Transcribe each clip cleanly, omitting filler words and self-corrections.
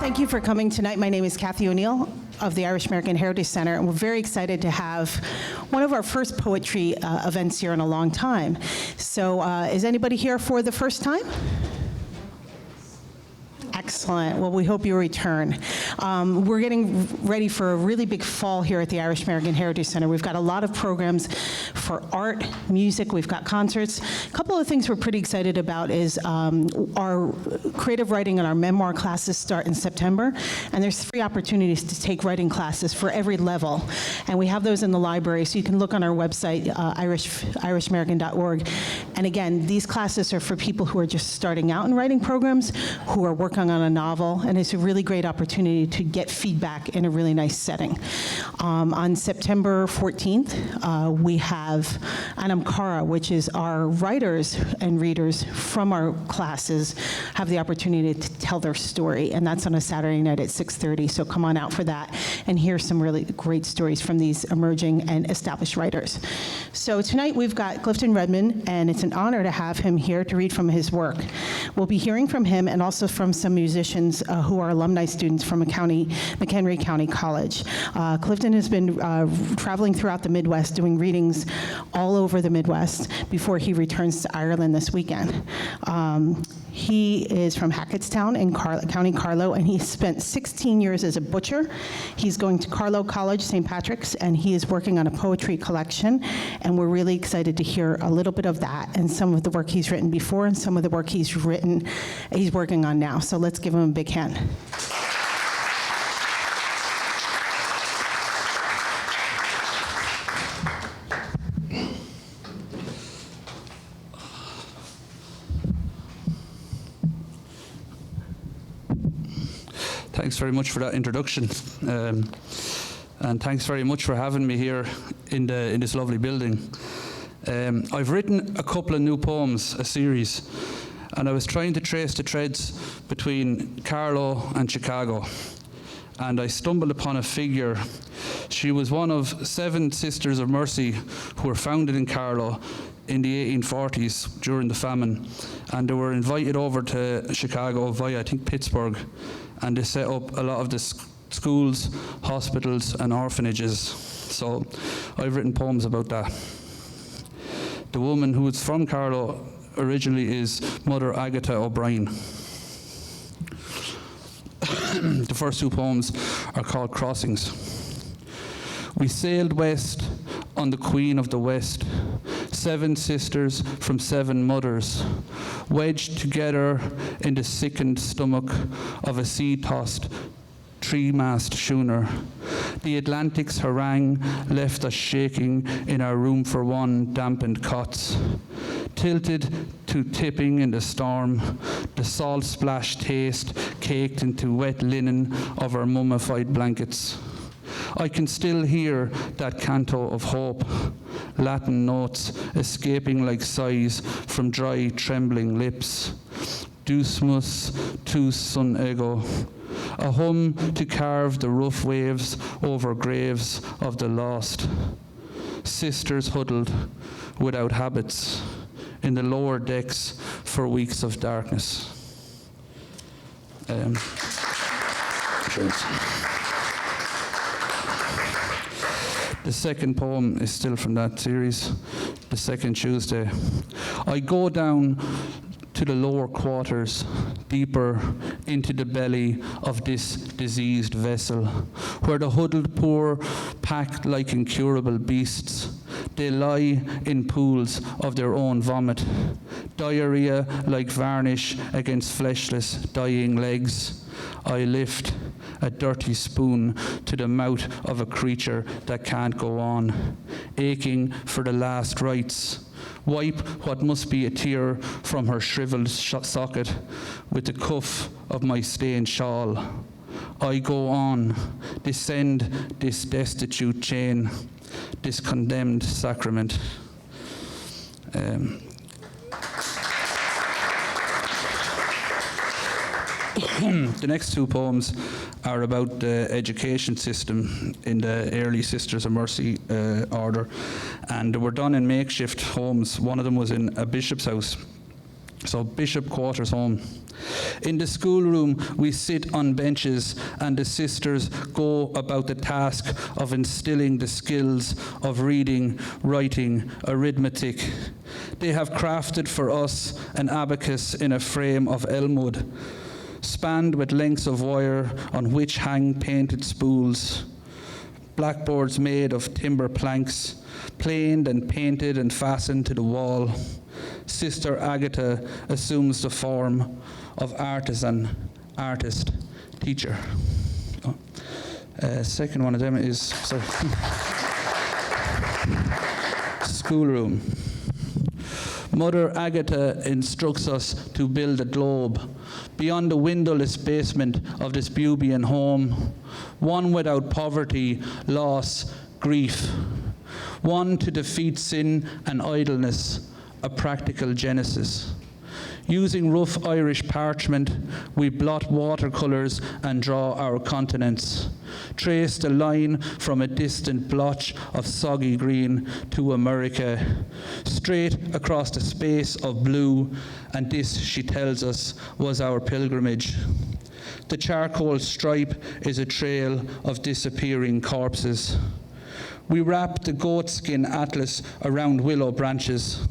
Thank you for coming tonight. My name is Kathy O'Neill of the Irish American Heritage Center, and we're very excited to have one of our first poetry events here in a long time. So is anybody here for the first time? Excellent. Well, we hope you return. We're getting ready for a really big fall here at the Irish American Heritage Center. We've got a lot of programs for art, music, we've got concerts. A couple of things we're pretty excited about is our creative writing and our memoir classes start in September, and there's 3 opportunities to take writing classes for every level. And we have those in the library, so you can look on our website, irishamerican.org. And again, these classes are for people who are just starting out in writing programs, who are working on a novel, and it's a really great opportunity to get feedback in a really nice setting. On September 14th, we have Anamkara, which is our writers and readers from our classes have the opportunity to tell their story, and that's on a Saturday night at 6:30, so come on out for that and hear some really great stories from these emerging and established writers. So tonight we've got Clifton Redmond, and it's an honor to have him here to read from his work. We'll be hearing from him and also from some musicians who are alumni students from McHenry County College. Clifton has been traveling throughout the Midwest doing readings all over the Midwest before he returns to Ireland this weekend. He is from Hackettstown in County Carlow, and he spent 16 years as a butcher. He's going to Carlow College, St. Patrick's, and he is working on a poetry collection, and we're really excited to hear a little bit of that and some of the work he's written before and some of the work he's working on now. So let's give him a big hand. Thanks very much for that introduction, and thanks very much for having me here in this lovely building. I've written a couple of new poems, a series, and I was trying to trace the threads between Carlow and Chicago, and I stumbled upon a figure. She was one of 7 Sisters of Mercy who were founded in Carlow in the 1840s during the famine, and they were invited over to Chicago via, I think, Pittsburgh, and they set up a lot of the schools, hospitals, and orphanages. So I've written poems about that. The woman who is from Carlow originally is Mother Agatha O'Brien. The first 2 poems are called Crossings. We sailed west on the Queen of the West, 7 sisters from 7 mothers, wedged together in the sickened stomach of a sea-tossed 3-mast schooner. The Atlantic's harangue left us shaking in our room for one, dampened cots. Tilted to tipping in the storm, the salt-splashed taste caked into wet linen of our mummified blankets. I can still hear that canto of hope, Latin notes escaping like sighs from dry, trembling lips. Deusmus tus sun ego, a hum to carve the rough waves over graves of the lost. Sisters huddled without habits in the lower decks for weeks of darkness. The second poem is still from that series, The Second Tuesday. I go down to the lower quarters, deeper into the belly of this diseased vessel, where the huddled poor, packed like incurable beasts, they lie in pools of their own vomit, diarrhea like varnish against fleshless, dying legs. I lift a dirty spoon to the mouth of a creature that can't go on, aching for the last rites. Wipe what must be a tear from her shriveled socket with the cuff of my stained shawl. I go on, descend this destitute chain, this condemned sacrament. The next 2 poems are about the education system in the early Sisters of Mercy order, and they were done in makeshift homes. One of them was in a bishop's house, So Bishop Quarters Home. In the schoolroom, we sit on benches, and the sisters go about the task of instilling the skills of reading, writing, arithmetic. They have crafted for us an abacus in a frame of elmwood, spanned with lengths of wire on which hang painted spools. Blackboards made of timber planks, planed and painted and fastened to the wall. Sister Agatha assumes the form of artisan, artist, teacher. Second one of them is schoolroom. Mother Agatha instructs us to build a globe beyond the windowless basement of this Bubian home, one without poverty, loss, grief, one to defeat sin and idleness, a practical genesis. Using rough Irish parchment, we blot watercolours and draw our continents, trace the line from a distant blotch of soggy green to America, straight across the space of blue, and this, she tells us, was our pilgrimage. The charcoal stripe is a trail of disappearing corpses. We wrap the goatskin atlas around willow branches,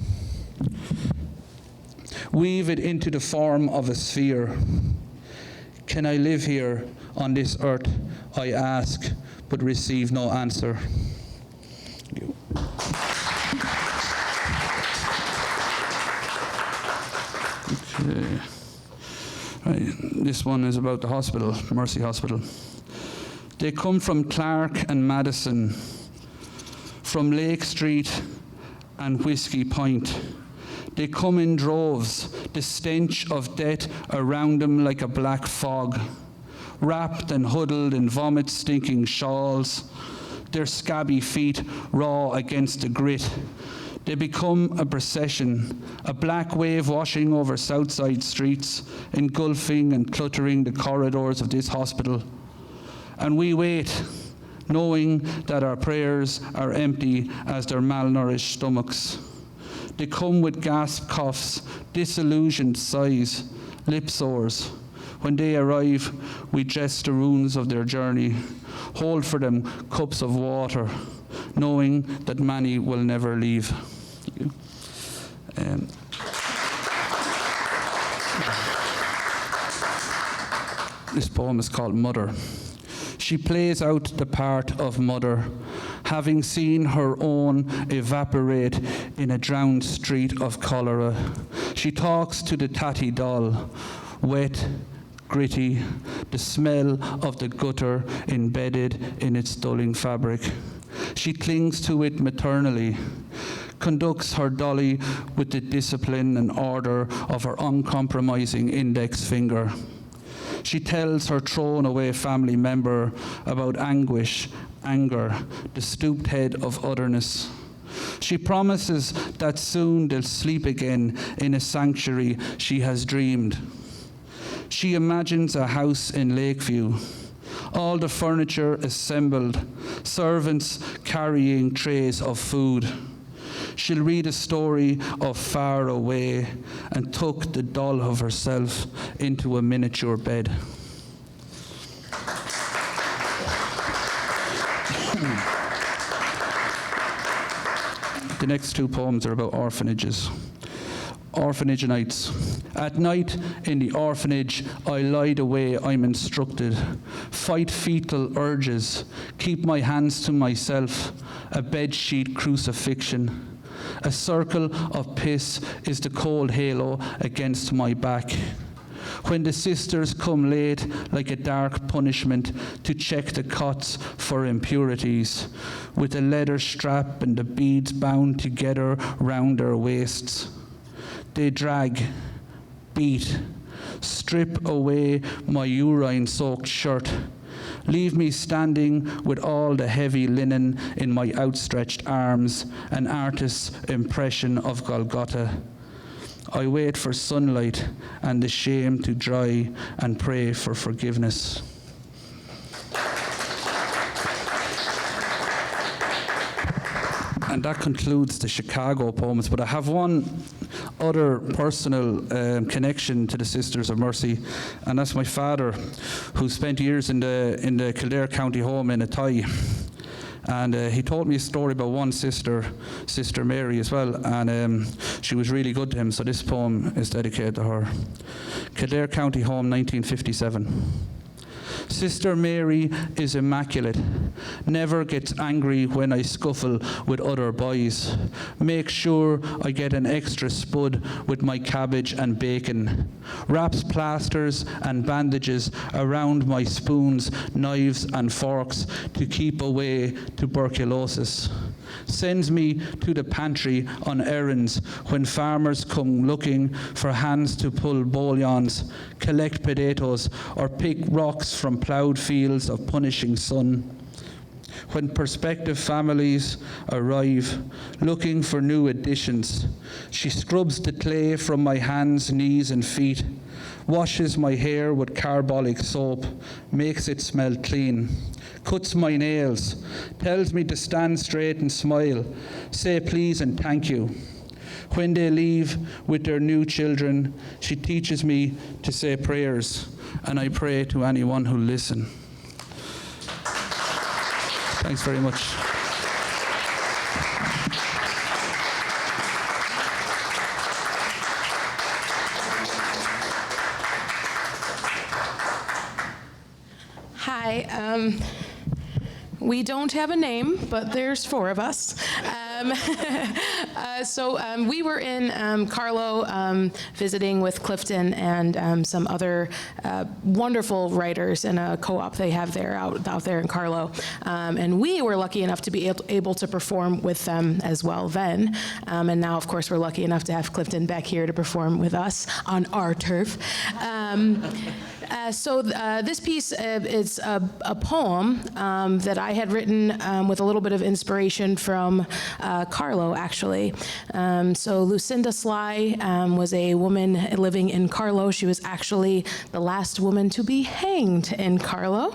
weave it into the form of a sphere. Can I live here on this earth? I ask, but receive no answer. Okay. Right. This one is about the hospital, Mercy Hospital. They come from Clark and Madison, from Lake Street and Whiskey Point. They come in droves, the stench of death around them like a black fog, wrapped and huddled in vomit-stinking shawls, their scabby feet raw against the grit. They become a procession, a black wave washing over Southside streets, engulfing and cluttering the corridors of this hospital. And we wait, knowing that our prayers are empty as their malnourished stomachs. They come with gasp coughs, disillusioned sighs, lip sores. When they arrive, we dress the ruins of their journey, hold for them cups of water, knowing that many will never leave. This poem is called Mother. She plays out the part of mother, having seen her own evaporate in a drowned street of cholera. She talks to the tatty doll, wet, gritty, the smell of the gutter embedded in its dulling fabric. She clings to it maternally, conducts her dolly with the discipline and order of her uncompromising index finger. She tells her thrown-away family member about anguish, anger, the stooped head of otherness. She promises that soon they'll sleep again in a sanctuary she has dreamed. She imagines a house in Lakeview, all the furniture assembled, servants carrying trays of food. She'll read a story of far away and tuck the doll of herself into a miniature bed. The next two poems are about orphanages. Orphanage nights. At night in the orphanage, I lied away, I'm instructed. Fight fetal urges. Keep my hands to myself. A bedsheet crucifixion. A circle of piss is the cold halo against my back. When the sisters come late, like a dark punishment, to check the cots for impurities, with a leather strap and the beads bound together round their waists. They drag, beat, strip away my urine-soaked shirt, leave me standing with all the heavy linen in my outstretched arms, an artist's impression of Golgotha. I wait for sunlight and the shame to dry and pray for forgiveness. And that concludes the Chicago poems, but I have one other personal connection to the Sisters of Mercy, and that's my father, who spent years in the Kildare County Home in Athy. And he told me a story about one sister, Sister Mary as well, and she was really good to him, so this poem is dedicated to her. Kildare County Home, 1957. Sister Mary is immaculate, never gets angry when I scuffle with other boys. Make sure I get an extra spud with my cabbage and bacon. Wraps plasters and bandages around my spoons, knives and forks to keep away tuberculosis. Sends me to the pantry on errands when farmers come looking for hands to pull bouillons, collect potatoes, or pick rocks from ploughed fields of punishing sun. When prospective families arrive looking for new additions, she scrubs the clay from my hands, knees, and feet, washes my hair with carbolic soap, makes it smell clean, cuts my nails, tells me to stand straight and smile, say please and thank you. When they leave with their new children, she teaches me to say prayers, and I pray to anyone who'll listen. Thanks very much. Hi. We don't have a name, but there's four of us. We were in Carlow visiting with Clifton and some other wonderful writers in a co-op they have there out there in Carlow. And we were lucky enough to be able to perform with them as well then. And now, of course, we're lucky enough to have Clifton back here to perform with us on our turf. This piece is a poem that I had written with a little bit of inspiration from Carlow, actually. Lucinda Sly was a woman living in Carlow. She was actually the last woman to be hanged in Carlow.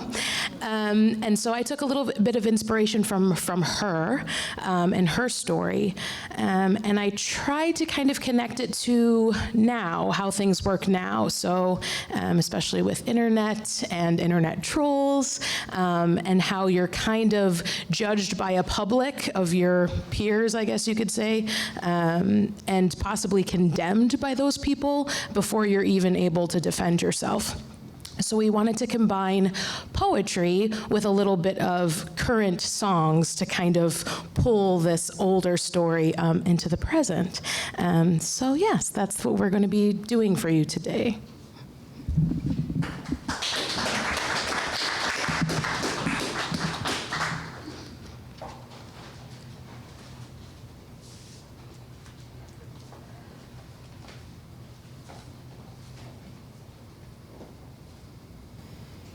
And so I took a little bit of inspiration from her and her story. And I tried to kind of connect it to now, how things work now. So especially with internet and internet trolls, and how you're kind of judged by a public of your peers, I guess you could say, and possibly condemned by those people before you're even able to defend yourself. So we wanted to combine poetry with a little bit of current songs to kind of pull this older story into the present. So yes, that's what we're going to be doing for you today.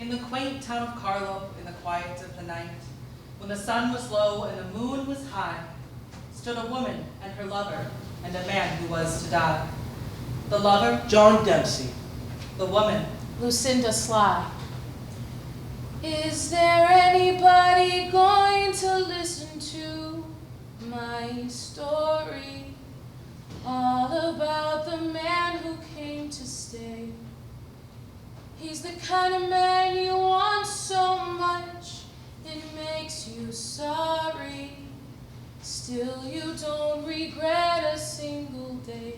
In the quaint town of Carlow, in the quiet of the night, when the sun was low and the moon was high, stood a woman and her lover, and a man who was to die. The lover, John Dempsey. the woman, Lucinda Sly. Is there anybody going to listen to my story? All about the man who came to stay. He's the kind of man you want so much, it makes you sorry. Still you don't regret a single day.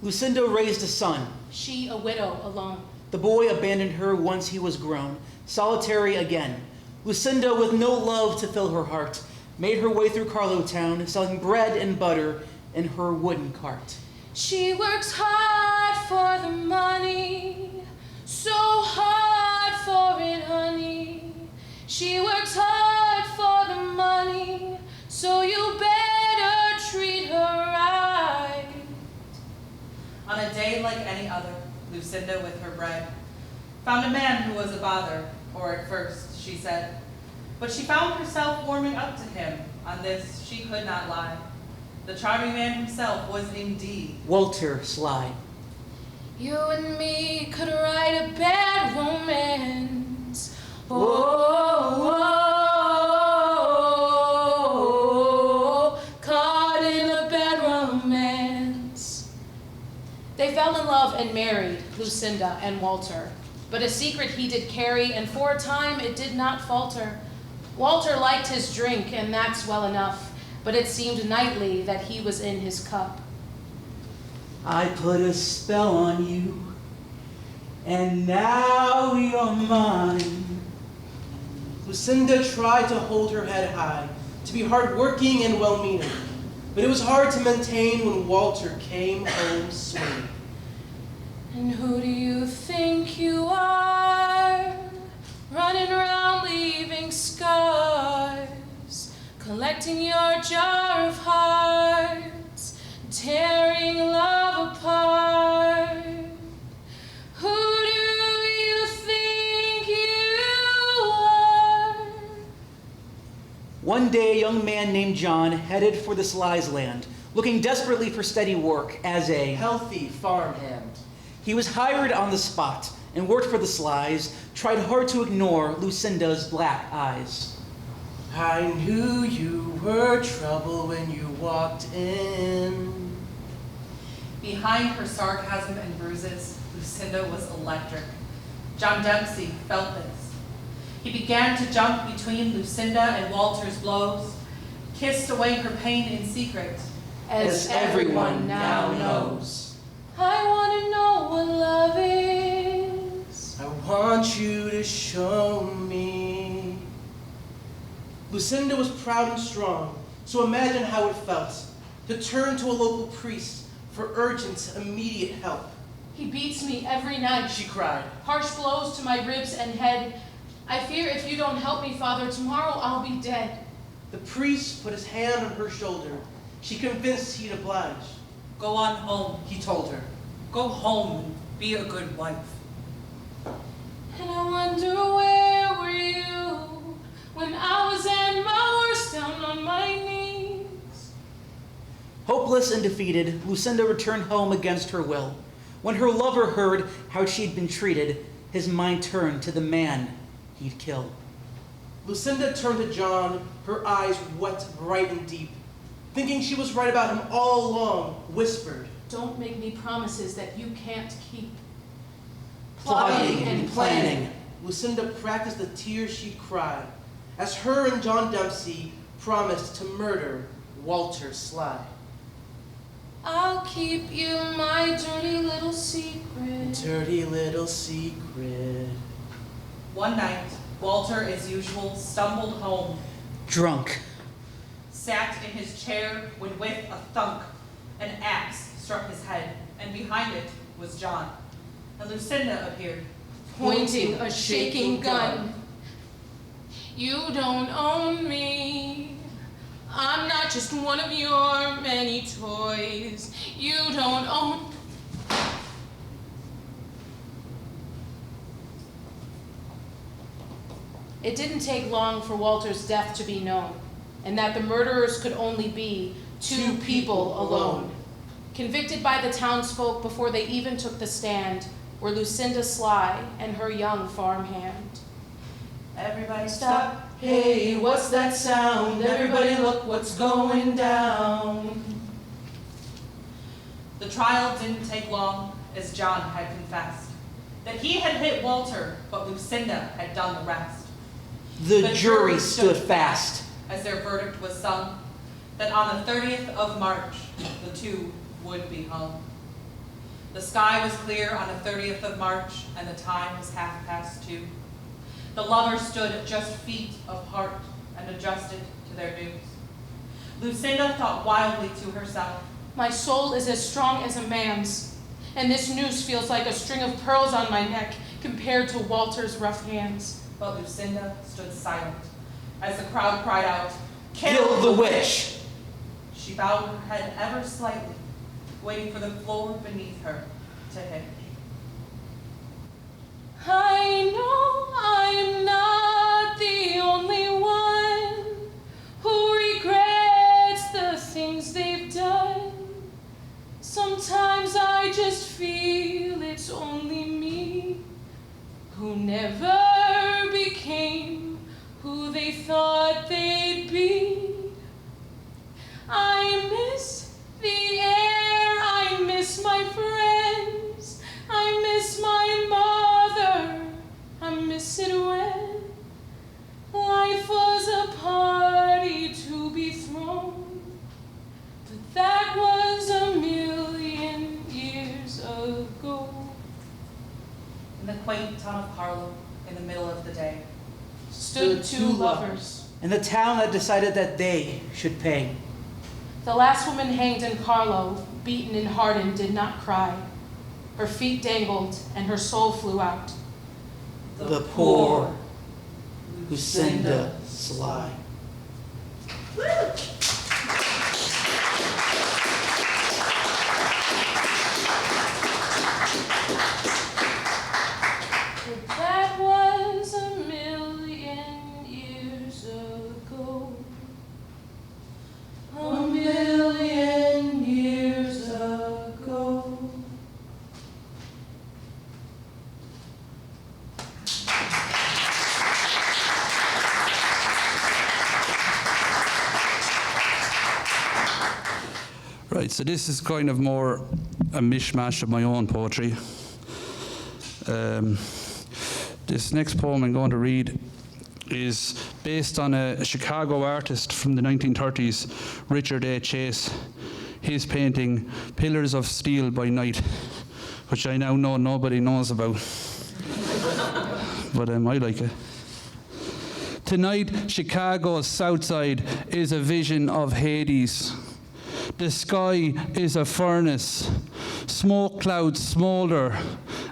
Lucinda raised a son. She a widow alone. The boy abandoned her once he was grown, solitary again. Lucinda, with no love to fill her heart, made her way through Carlow town, selling bread and butter in her wooden cart. She works hard for the money, so hard for it, honey. She works hard for the money, so you better treat her right. on a day like any other, Lucinda with her bread, found a man who was a bother, or at first, she said. But she found herself warming up to him. On this she could not lie. The charming man himself was indeed Walter Sly. You and me could write a bad romance. Oh, caught in a bad and married Lucinda and Walter. But a secret he did carry, and for a time it did not falter. Walter liked his drink, and that's well enough, but it seemed nightly that he was in his cup. I put a spell on you, and now you're mine. Lucinda tried to hold her head high, to be hardworking and well-meaning, but it was hard to maintain when Walter came home swinging. And who do you think you are, running around leaving scars, collecting your jar of hearts, tearing love apart? Who do you think you are? One day, a young man named John headed for the Sly's land, looking desperately for steady work as a Healthy farmhand. He was hired on the spot and worked for the Slys, tried hard to ignore Lucinda's black eyes. I knew you were trouble when you walked in. Behind her sarcasm and bruises, Lucinda was electric. John Dempsey felt this. He began to jump between Lucinda and Walter's blows, kissed away her pain in secret. As everyone now knows. I want to know what love is. I want you to show me. Lucinda was proud and strong, so imagine how it felt to turn to a local priest for urgent, immediate help. He beats me every night. She cried. Harsh blows to my ribs and head. I fear if you don't help me, Father, tomorrow I'll be dead. The priest put his hand on her shoulder. She convinced he'd oblige. Go on home, He told her. go home and be a good wife. And I wonder where were you when I was at my worst, down on my knees? Hopeless and defeated, Lucinda returned home against her will. When her lover heard how she'd been treated, his mind turned to the man he'd killed. Lucinda turned to John, her eyes wet, bright, and deep. Thinking she was right about him all along, whispered, Don't make me promises that you can't keep. Plotting and planning. Lucinda practiced the tears she'd cried as her and John Dempsey promised to murder Walter Sly. I'll keep you my dirty little secret. Dirty little secret. One night, Walter, as usual, stumbled home, Drunk. sat in his chair when with a thunk, an axe struck his head, and behind it was John. And Lucinda appeared. Pointing a shaking gun. You don't own me. I'm not just one of your many toys. You don't own. It didn't take long for Walter's death to be known, and that the murderers could only be two people alone. Convicted by the townsfolk before they even took the stand were Lucinda Sly and her young farmhand. Everybody Stop. Hey, what's that sound? Everybody look what's going down. The trial didn't take long, as John had confessed, that he had hit Walter, but Lucinda had done the rest. The jury stood fast. As their verdict was sung, that on the 30th of March, the two would be hung. The sky was clear on the 30th of March, and the time was 2:30. The lovers stood just feet apart and adjusted to their news. Lucinda thought wildly to herself, My soul is as strong as a man's, and this noose feels like a string of pearls on my neck compared to Walter's rough hands. but Lucinda stood silent as the crowd cried out, Kill the witch! She bowed her head ever slightly, waiting for the floor beneath her to hit. I know I'm not the only one who regrets the things they've done. Sometimes I just feel it's only me who never became who they thought they'd be. I miss the air, I miss my friends, quaint town of Carlow in the middle of the day. Stood two lovers. And the town that decided that they should pay. The last woman hanged in Carlow, beaten and hardened, did not cry. Her feet dangled and her soul flew out. The poor Lucinda Sly. That was 1,000,000 years ago. 1,000,000 years ago. Right, so this is kind of more a mishmash of my own poetry. This next poem I'm going to read is based on a Chicago artist from the 1930s, Richard A. Chase. His painting, Pillars of Steel by Night, which I now know nobody knows about. But I like it. Tonight, Chicago's south side is a vision of Hades. The sky is a furnace. Smoke clouds smolder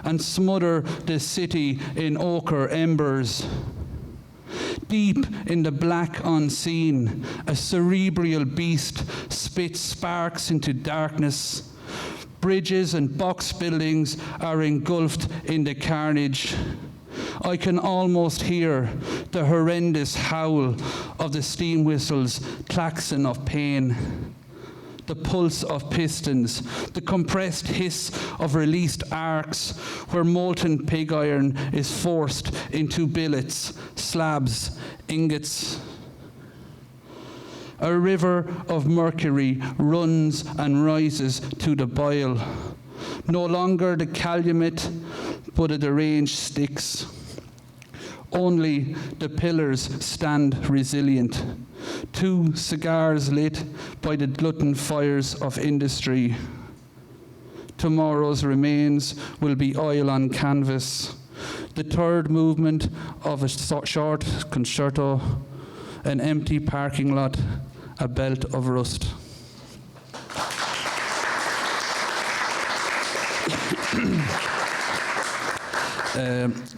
and smother the city in ochre embers. Deep in the black unseen, a cerebral beast spits sparks into darkness. Bridges and box buildings are engulfed in the carnage. I can almost hear the horrendous howl of the steam whistle's klaxon of pain. The pulse of pistons, the compressed hiss of released arcs, where molten pig iron is forced into billets, slabs, ingots. A river of mercury runs and rises to the bile. No longer the calumet, but a deranged Styx. Only the pillars stand resilient. 2 cigars lit by the glutton fires of industry. Tomorrow's remains will be oil on canvas. The third movement of a short concerto, an empty parking lot, a belt of rust.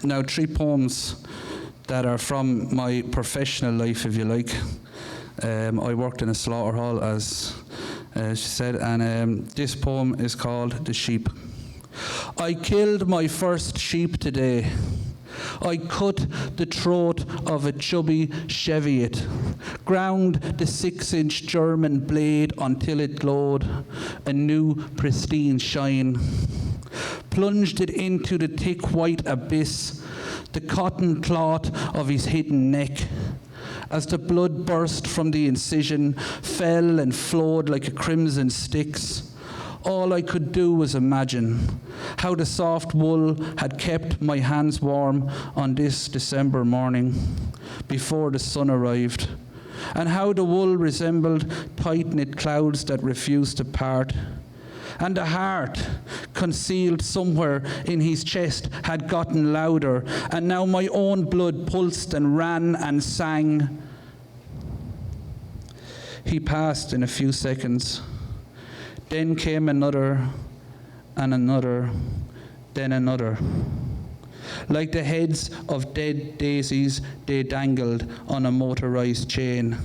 Now 3 poems that are from my professional life, if you like. I worked in a slaughter hall, as she said, and this poem is called The Sheep. I killed my first sheep today. I cut the throat of a chubby Cheviot, ground the 6-inch German blade until it glowed a new pristine shine, plunged it into the thick white abyss, the cotton cloth of his hidden neck. As the blood burst from the incision, fell and flowed like a crimson Styx, all I could do was imagine how the soft wool had kept my hands warm on this December morning before the sun arrived, and how the wool resembled tight-knit clouds that refused to part. And the heart, concealed somewhere in his chest, had gotten louder, and now my own blood pulsed and ran and sang. He passed in a few seconds. Then came another, and another, then another. Like the heads of dead daisies, they dangled on a motorized chain.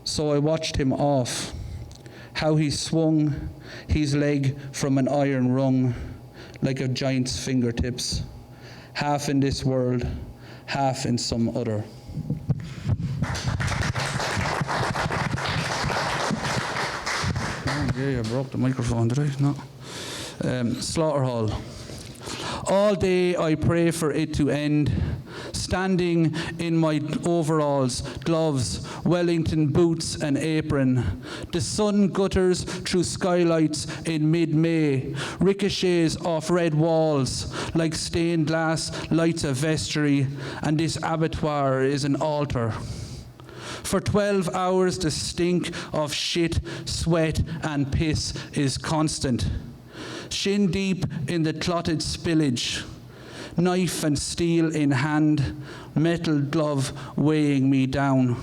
So I watched him off, how he swung his leg from an iron rung like a giant's fingertips, half in this world, half in some other. Yeah, I broke the microphone, did I? No. Slaughter hall. All day I pray for it to end, standing in my overalls, gloves, Wellington boots and apron. The sun gutters through skylights in mid-May, ricochets off red walls like stained glass lights a vestry, and this abattoir is an altar. For 12 hours the stink of shit, sweat and piss is constant. Shin deep in the clotted spillage, knife and steel in hand, metal glove weighing me down.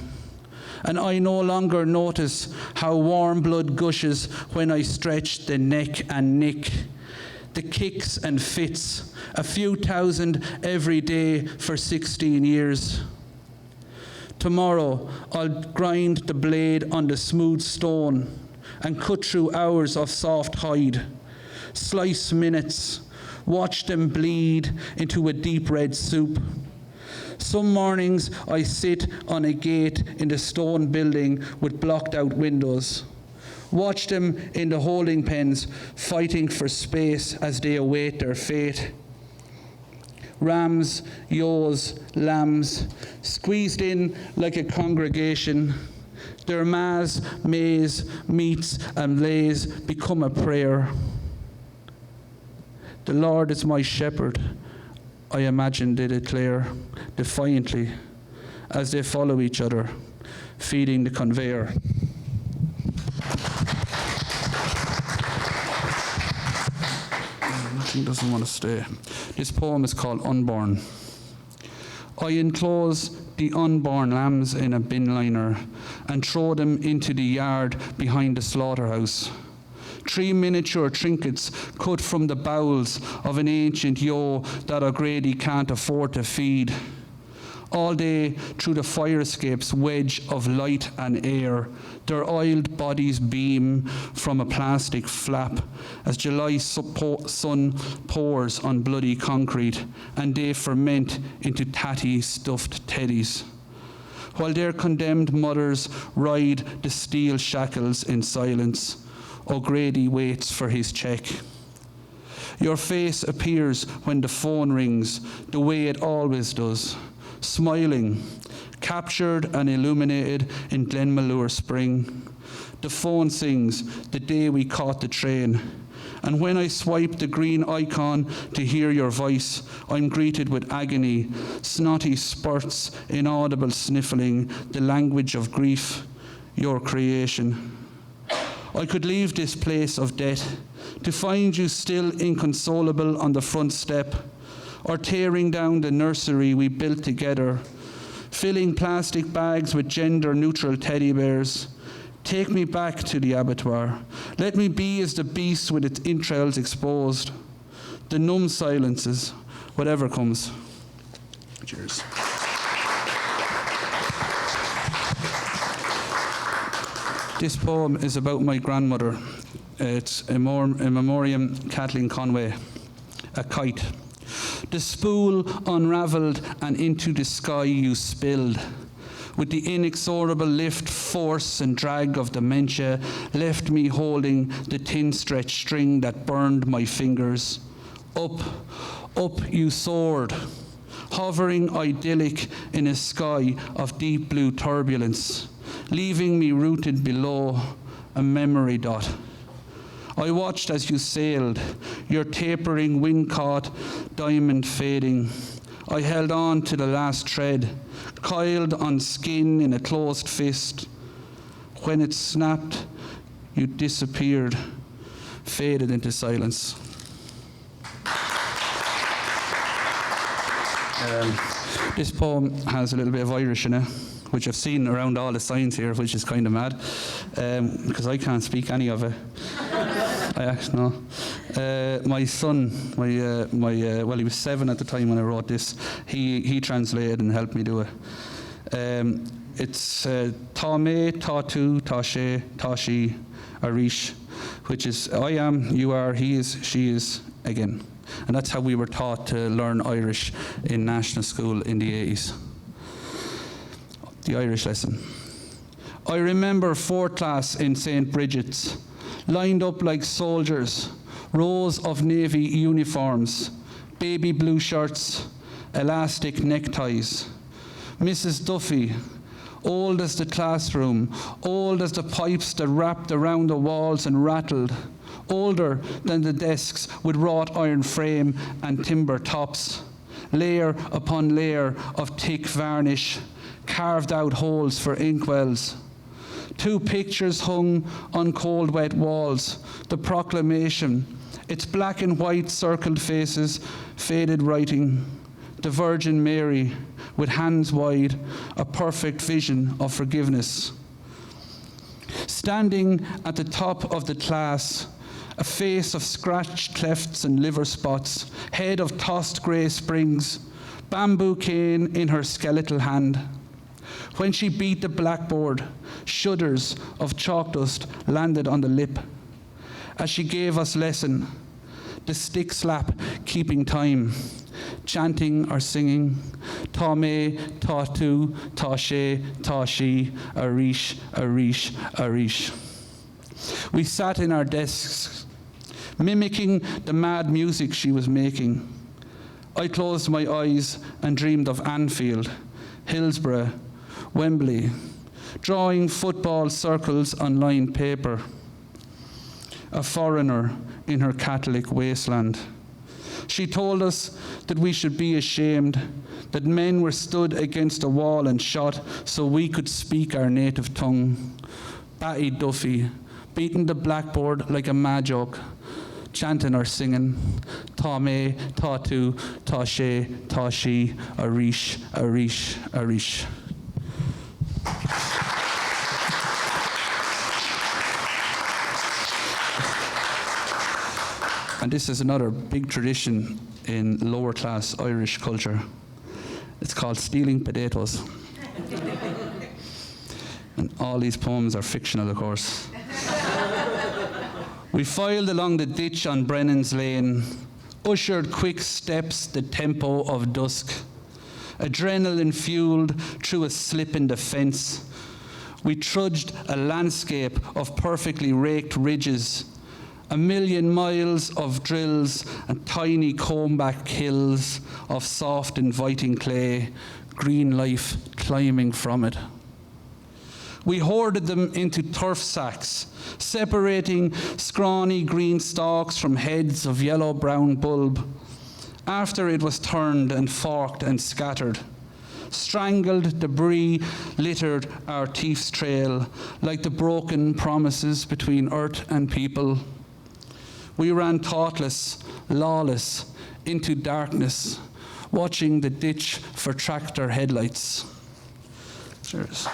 And I no longer notice how warm blood gushes when I stretch the neck and nick. The kicks and fits, a few thousand every day for 16 years. Tomorrow I'll grind the blade on the smooth stone and cut through hours of soft hide, slice minutes, watch them bleed into a deep red soup. Some mornings I sit on a gate in the stone building with blocked out windows. Watch them in the holding pens fighting for space as they await their fate. Rams, ewes, lambs, squeezed in like a congregation. Their ma's, maize, meats and lays become a prayer. The Lord is my shepherd, I imagine they declare defiantly as they follow each other, feeding the conveyor. Nothing doesn't want to stay. This poem is called Unborn. I enclose the unborn lambs in a bin liner and throw them into the yard behind the slaughterhouse. 3 miniature trinkets cut from the bowels of an ancient ewe that O'Grady can't afford to feed. All day through the fire escape's wedge of light and air, their oiled bodies beam from a plastic flap as July sun pours on bloody concrete and they ferment into tatty stuffed teddies. While their condemned mothers ride the steel shackles in silence, O'Grady waits for his check. Your face appears when the phone rings, the way it always does, smiling, captured and illuminated in Glenmalure spring. The phone sings the day we caught the train. And when I swipe the green icon to hear your voice, I'm greeted with agony, snotty spurts, inaudible sniffling, the language of grief, your creation. I could leave this place of death to find you still inconsolable on the front step, or tearing down the nursery we built together, filling plastic bags with gender-neutral teddy bears. Take me back to the abattoir. Let me be as the beast with its entrails exposed. The numb silences, whatever comes. Cheers. This poem is about my grandmother. It's in memoriam Kathleen Conway, a kite. The spool unravelled and into the sky you spilled. With the inexorable lift, force and drag of dementia, left me holding the thin stretched string that burned my fingers. Up, up you soared, hovering idyllic in a sky of deep blue turbulence, leaving me rooted below, a memory dot. I watched as you sailed, your tapering wing-caught diamond fading. I held on to the last thread, coiled on skin in a closed fist. When it snapped, you disappeared, faded into silence. This poem has a little bit of Irish in it, which I've seen around all the signs here, which is kind of mad, because I can't speak any of it. I actually know. My son, well, he was 7 at the time when I wrote this. He translated and helped me do it. It's tá mé, tá tú, tá sé, tá she, arish, which is I am, you are, he is, she is, again. And that's how we were taught to learn Irish in national school in the 80s. The Irish lesson. I remember 4th class in St. Bridget's, lined up like soldiers, rows of navy uniforms, baby blue shirts, elastic neckties. Mrs. Duffy, old as the classroom, old as the pipes that wrapped around the walls and rattled, older than the desks with wrought iron frame and timber tops, layer upon layer of thick varnish, carved out holes for inkwells. 2 pictures hung on cold, wet walls. The proclamation, its black and white circled faces, faded writing. The Virgin Mary, with hands wide, a perfect vision of forgiveness. Standing at the top of the class, a face of scratched clefts and liver spots, head of tossed grey springs, bamboo cane in her skeletal hand. When she beat the blackboard, shudders of chalk dust landed on the lip. As she gave us lesson, the stick slap keeping time, chanting or singing, tá me, tá tú, tá sé, tá she, arish, arish, arish. We sat in our desks, mimicking the mad music she was making. I closed my eyes and dreamed of Anfield, Hillsborough, Wembley, drawing football circles on lined paper. A foreigner in her Catholic wasteland. She told us that we should be ashamed, that men were stood against a wall and shot so we could speak our native tongue. Batty Duffy, beating the blackboard like a majok, chanting or singing, tá me, tá tú, tá sé, tá she, arish, arish, arish. And this is another big tradition in lower class Irish culture. It's called stealing potatoes. And all these poems are fictional, of course. We filed along the ditch on Brennan's Lane, ushered quick steps the tempo of dusk, adrenaline fueled through a slip in the fence. We trudged a landscape of perfectly raked ridges, a million miles of drills and tiny comb-back hills of soft, inviting clay, green life climbing from it. We hoarded them into turf sacks, separating scrawny green stalks from heads of yellow-brown bulb. After it was turned and forked and scattered, strangled debris littered our thief's trail like the broken promises between earth and people. We ran thoughtless, lawless, into darkness, watching the ditch for tractor headlights. Cheers.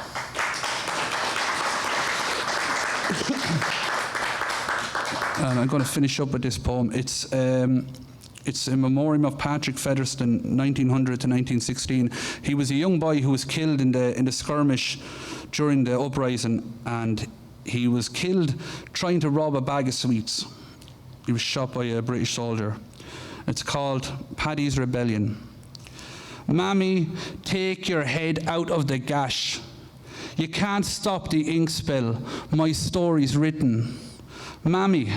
And I'm going to finish up with this poem. It's in memoriam of Patrick Featherstone, 1900 to 1916. He was a young boy who was killed in the skirmish during the uprising, and he was killed trying to rob a bag of sweets. He was shot by a British soldier. It's called Paddy's Rebellion. Mammy, take your head out of the gash. You can't stop the ink spill. My story's written. Mammy,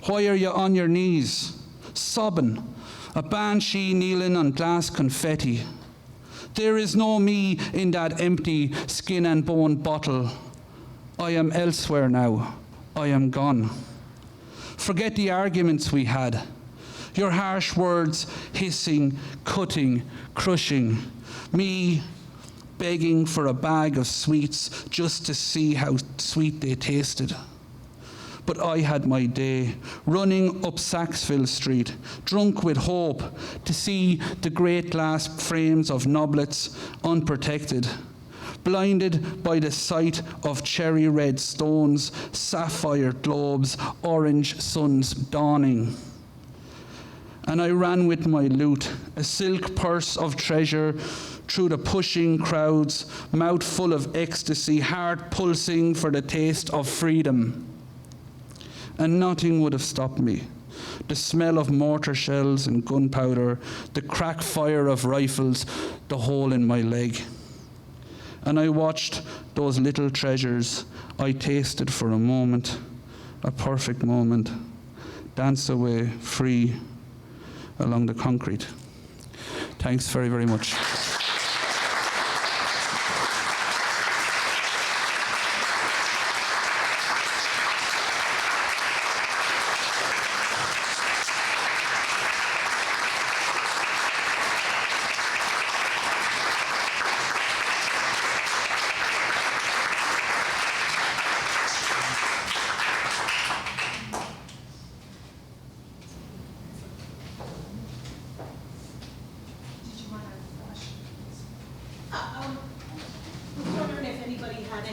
why are you on your knees, sobbing, a banshee kneeling on glass confetti? There is no me in that empty skin and bone bottle. I am elsewhere now. I am gone. Forget the arguments we had. Your harsh words hissing, cutting, crushing. Me begging for a bag of sweets just to see how sweet they tasted. But I had my day, running up Saxville Street, drunk with hope to see the great glass frames of noblets unprotected, blinded by the sight of cherry red stones, sapphire globes, orange suns dawning. And I ran with my loot, a silk purse of treasure, through the pushing crowds, mouth full of ecstasy, heart pulsing for the taste of freedom. And nothing would have stopped me. The smell of mortar shells and gunpowder, the crack fire of rifles, the hole in my leg. And I watched those little treasures I tasted for a moment, a perfect moment, dance away free along the concrete. Thanks very, very much.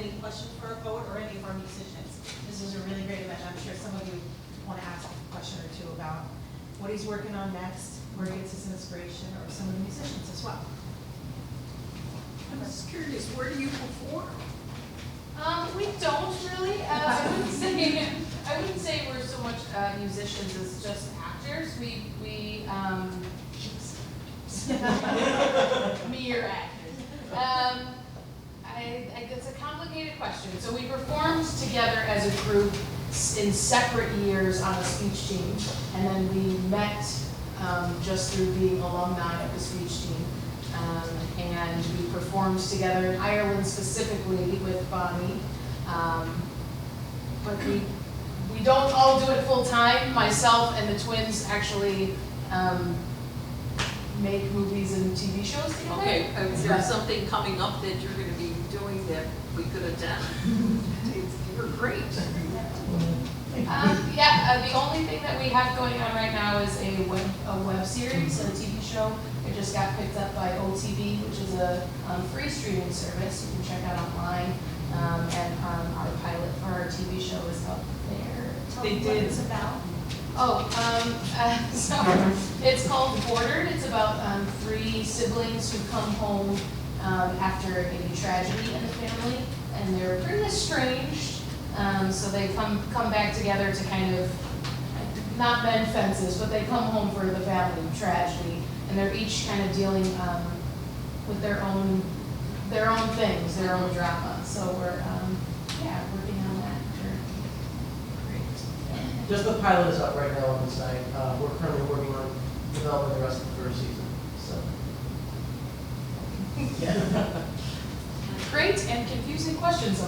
any questions for our poet or any of our musicians. This is a really great event. I'm sure some of you want to ask a question or two about what he's working on next, where he gets his inspiration, or some of the musicians as well. I'm just curious, where do you perform? We don't really. I wouldn't say we're so much musicians as just actors. We mere actors. It's a complicated question. So we performed together as a group in separate years on a speech team, and then we met just through being alumni of the speech team. And we performed together in Ireland specifically with Bonnie. But we don't all do it full time. Myself and the twins actually make movies and TV shows together. Okay, is there something coming up that you're going to be doing that we could attend? You're great. The only thing that we have going on right now is a web series and a TV show. It just got picked up by OTV, which is a free streaming service you can check out online. And our pilot for our TV show is up there. Tell me what it's about. So it's called Bordered. It's about 3 siblings who come home after a tragedy in the family, and they're pretty estranged. So they come back together to kind of not mend fences, but they come home for the family tragedy, and they're each kind of dealing with their own things, their own drama. So we're working on that. Great. Just the pilot is up right now on the site. We're currently working on developing the rest of the first season. So, yeah. Great and confusing questions.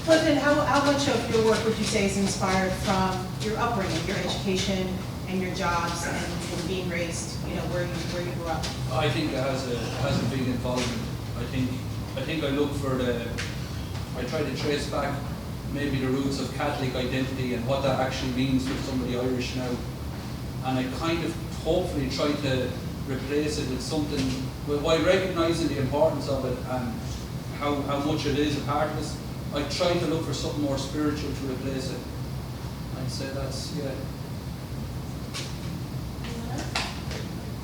Clifton, how much of your work would you say is inspired from your upbringing, your education, and your jobs, and being raised, where you grew up? I think it has a big involvement. I think I look for I try to trace back maybe the roots of Catholic identity and what that actually means for somebody Irish now. And I kind of hopefully try to replace it with something, while recognising the importance of it and how much it is a part of us, I try to look for something more spiritual to replace it. I'd say that's, yeah.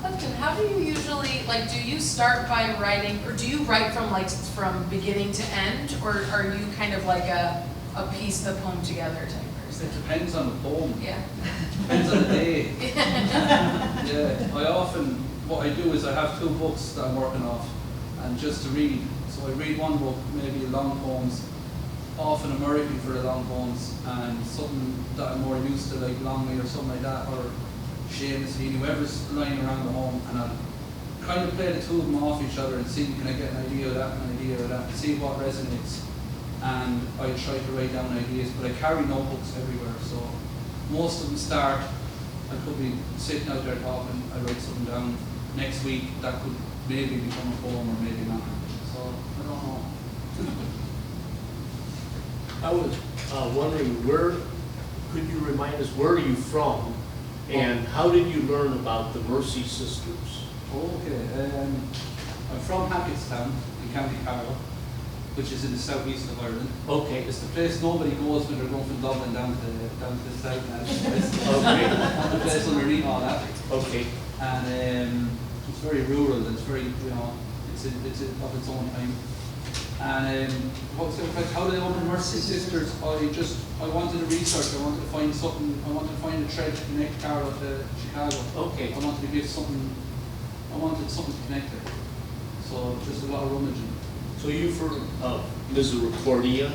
Clifton, how do you usually, do you start by writing, or do you write from beginning to end, or are you kind of like a piece of the poem together type person? It depends on the poem. Yeah. Depends on the day. Yeah, what I do is I have 2 books that I'm working off, and just to read. So I read one book, maybe long poems, often American for the long poems, and something that I'm more used to, like Longley or something like that, or Seamus, whoever's lying around the home, and I'll kind of play the 2 of them off each other and see, can I get an idea of that, an idea of that, see what resonates. And I try to write down ideas, but I carry notebooks everywhere, so most of them start, I could be sitting out there talking, I write something down, next week that could maybe become a poem or maybe not, so I don't know. I was wondering, could you remind us, where are you from? And how did you learn about the Mercy Sisters? Okay, I'm from Hackettstown in County Carlow, which is in the southeast of Ireland. Okay. It's the place nobody goes when they're going from Dublin down to the south now. Okay. The place underneath all that. Okay. And it's very rural. It's very, it's of its own time. And what was the question? How did I open Mercy Sisters? I wanted to research. I wanted to find something. I wanted to find a thread to connect Carlow to Chicago. Okay. I wanted to give something. I wanted something to connect it. So just a lot of rummaging. So you've heard of Misericordia,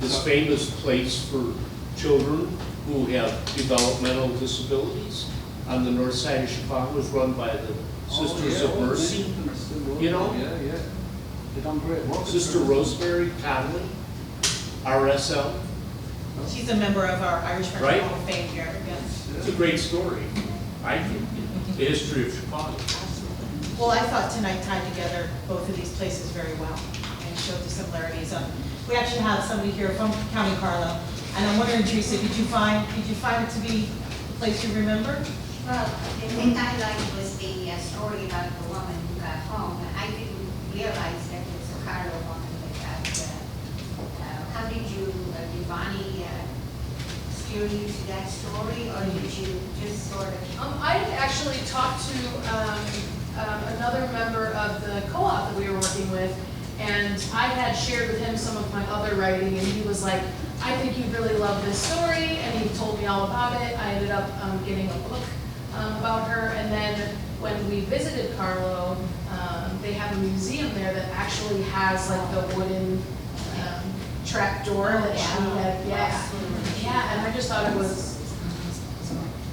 this famous place for children who have developmental disabilities on the north side of Chicago, is run by the Sisters of Mercy. You know? Yeah. They've done great work. Sister Rosemary Conley, RSL. She's a member of our Irish Right. Hall of Fame here. Yes. It's a great story, I think, the history of Chicago. Well, I thought tonight tied together both of these places very well and showed the similarities. We actually have somebody here from County Carlow, and I'm wondering, Teresa, did you find it to be the place you remember? Well, the thing I liked was the story about the woman who got home. I didn't realize that it was a Carlow woman, how did you, did Bonnie steer you to that story, or did you just sort of? I had actually talked to another member of the co-op that we were working with, and I had shared with him some of my other writing, and he was like, I think you'd really love this story, and he told me all about it. I ended up getting a book about her, and then when we visited Carlow, they have a museum there that actually has like the wooden trap door that she had, and I just thought it was,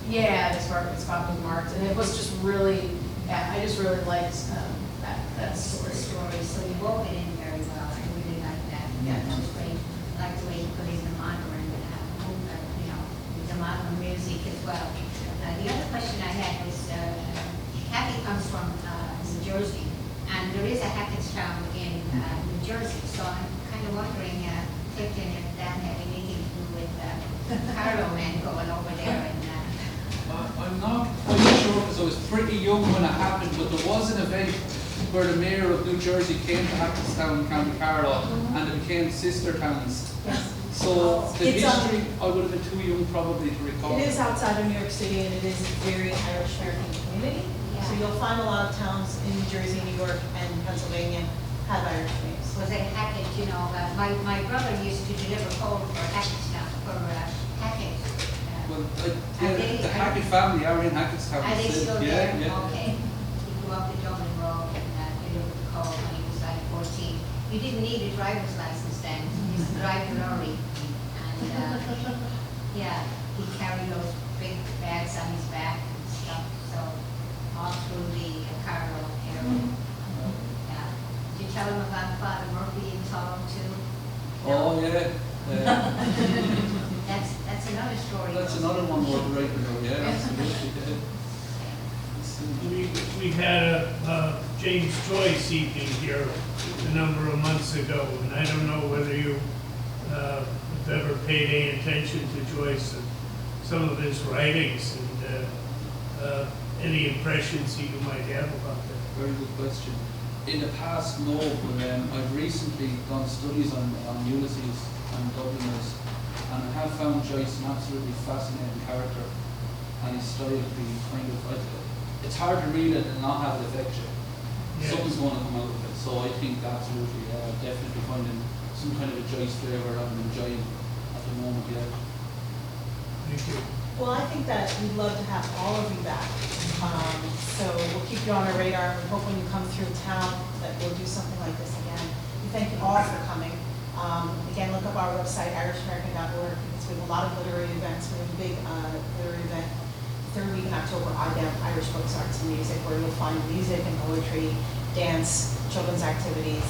it's probably marked, and it was just really, I just really liked that story. So you wove it in very well. I really like that. Yeah, that was great. I like the way you put in the modern, the modern music as well. The other question I had was, Kathy comes from New Jersey, and there is a Hackettstown in New Jersey, so I'm kind of wondering, Clifton, if that had anything to do with Carlow and going over there and. I'm not quite sure because I was pretty young when it happened, but there was an event where the mayor of New Jersey came to Hackettstown, County Carlow, and they became sister towns. So the history, I would have been too young probably to recall. It is outside of New York City, and it is a very Irish-American community. Yeah. So you'll find a lot of towns in New Jersey, New York, and Pennsylvania have Irish names. Was it Hackett, my brother used to deliver coal for Hackettstown, for Hackett. Well, the Hackett family are in Hackettstown. Are they still there? Yeah. Okay. He grew up in Dublin Road and delivered the coal when he was like 14. You didn't need a driver's license then. He used to drive the lorry. And he'd carry those big bags on his back and stuff. So all through the Carlow area. Yeah. Did you tell him about Father Murphy in Toronto too? Oh, yeah. That's another story. That's another one we're writing about, yeah, absolutely. We had a James Joyce evening here a number of months ago, and I don't know whether you have ever paid any attention to Joyce and some of his writings and any impressions you might have about that. Very good question. In the past, no, but I've recently done studies on Ulysses and Dubliners, and I have found Joyce an absolutely fascinating character, and his style to be kind of, it's hard to read it and not have it affect you. Yeah. Something's going to come out of it, so I think absolutely, definitely finding some kind of a Joyce flavour I'm enjoying at the moment, yeah. Thank you. Well, I think that we'd love to have all of you back. So we'll keep you on our radar. We hope when you come through town that we'll do something like this again. We thank you all for coming. Again, look up our website, irishamerican.org, because we have a lot of literary events. We have a big literary event, third week in October, IDEM, Irish Books, Arts and Music, where you'll find music and poetry, dance, children's activities,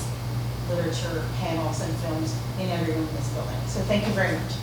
literature, panels, and films in every room in this building. So thank you very much.